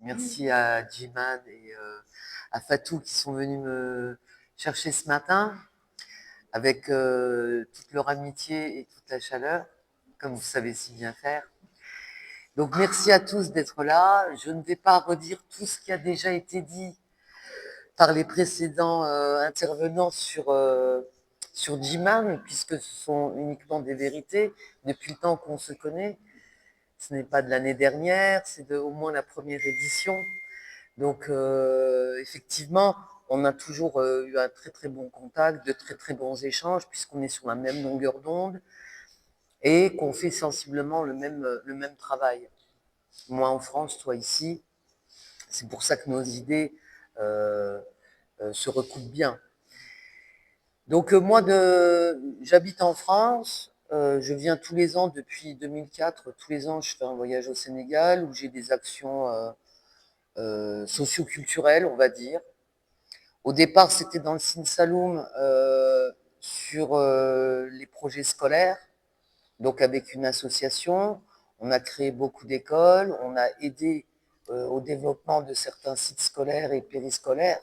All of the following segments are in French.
Merci à Jiman et à Fatou qui sont venus me chercher ce matin avec toute leur amitié et toute la chaleur, comme vous savez si bien faire. Donc merci à tous d'être là. Je ne vais pas redire tout ce qui a déjà été dit par les précédents intervenants sur Jiman, puisque ce sont uniquement des vérités depuis le temps qu'on se connaît. Ce n'est pas de l'année dernière, c'est au moins la première édition. Donc, effectivement, on a toujours eu un très très bon contact, de très très bons échanges, puisqu'on est sur la même longueur d'onde et qu'on fait sensiblement le même travail. Moi en France, toi ici. C'est pour ça que nos idées se recoupent bien. Donc, j'habite en France. Je viens tous les ans depuis 2004. Tous les ans, je fais un voyage au Sénégal où j'ai des actions socio-culturelles, on va dire. Au départ, c'était dans le Sine Saloum sur les projets scolaires, donc avec une association. On a créé beaucoup d'écoles, on a aidé au développement de certains sites scolaires et périscolaires.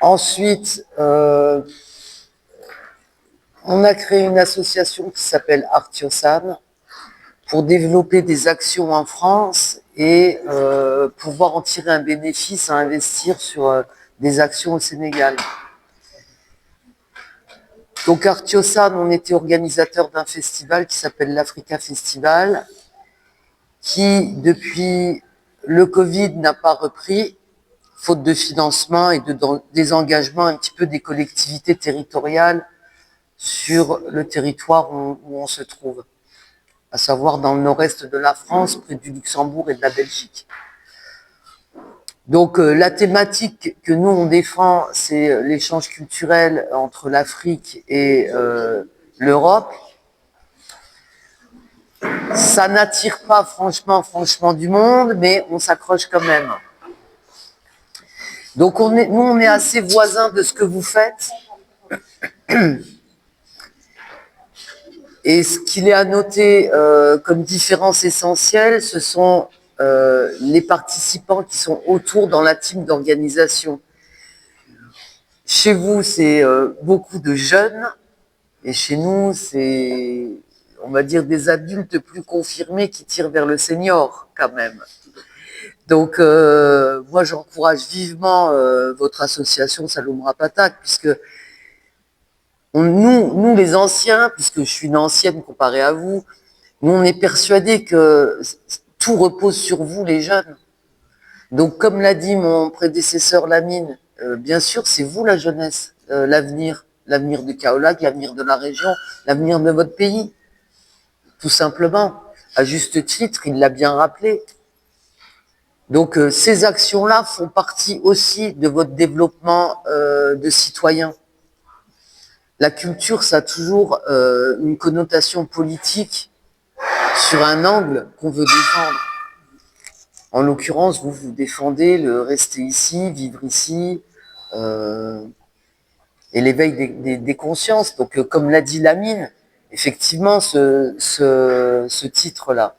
Ensuite, on a créé une association qui s'appelle Artiosam pour développer des actions en France et pouvoir en tirer un bénéfice à investir sur des actions au Sénégal. Donc Artiosam, on était organisateur d'un festival qui s'appelle l'Africa Festival, qui depuis le Covid n'a pas repris, faute de financement et de désengagement un petit peu des collectivités territoriales sur le territoire où on se trouve, à savoir dans le nord-est de la France, près du Luxembourg et de la Belgique. Donc la thématique que nous on défend, c'est l'échange culturel entre l'Afrique et l'Europe. Ça n'attire pas franchement du monde, mais on s'accroche quand même. Donc nous on est assez voisins de ce que vous faites. Et ce qu'il est à noter comme différence essentielle, ce sont les participants qui sont autour dans la team d'organisation. Chez vous, c'est beaucoup de jeunes, et chez nous, c'est, on va dire, des adultes plus confirmés qui tirent vers le senior, quand même. Donc, moi, j'encourage vivement votre association Saloum Patak, puisque nous, les anciens, puisque je suis une ancienne comparée à vous, nous, on est persuadés que tout repose sur vous, les jeunes. Donc, comme l'a dit mon prédécesseur Lamine, bien sûr, c'est vous la jeunesse, l'avenir de Kaolack, l'avenir de la région, l'avenir de votre pays, tout simplement. À juste titre, il l'a bien rappelé. Donc, ces actions-là font partie aussi de votre développement de citoyen. La culture, ça a toujours une connotation politique sur un angle qu'on veut défendre. En l'occurrence, vous défendez le rester ici, vivre ici, et l'éveil des consciences. Donc, comme l'a dit Lamine, effectivement, ce titre-là,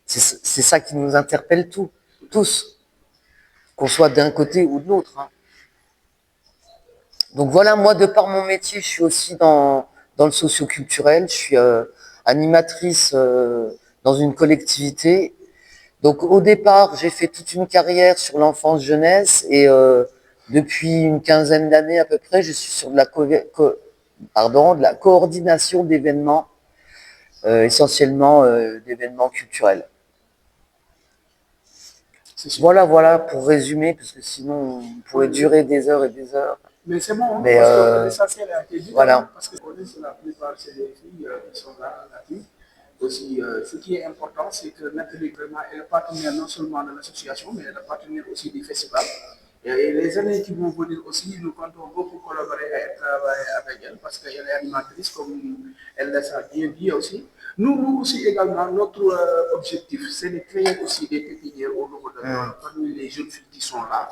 c'est ça qui nous interpelle tous, qu'on soit d'un côté ou de l'autre. Hein. Donc voilà, moi, de par mon métier, je suis aussi dans le socio-culturel. Je suis animatrice dans une collectivité. Donc au départ, j'ai fait toute une carrière sur l'enfance-jeunesse et depuis une quinzaine d'années à peu près, je suis sur de la coordination d'événements, essentiellement d'événements culturels. Voilà pour résumer, parce que sinon on pourrait durer des heures et des heures. Mais c'est bon, mais, parce que l'essentiel a été dit. Voilà. Parce que la plupart, c'est des filles qui sont là, la fille. Aussi, ce qui est important, c'est que Nathalie vraiment est le partenaire non seulement de l'association, mais le partenaire aussi du festival. Et les années qui vont venir aussi, nous comptons beaucoup collaborer et travailler avec elle parce qu'elle est animatrice, comme elle l'a bien dit aussi. Nous aussi également, notre objectif, c'est de créer aussi des pépinières au niveau de parmi les jeunes filles qui sont là.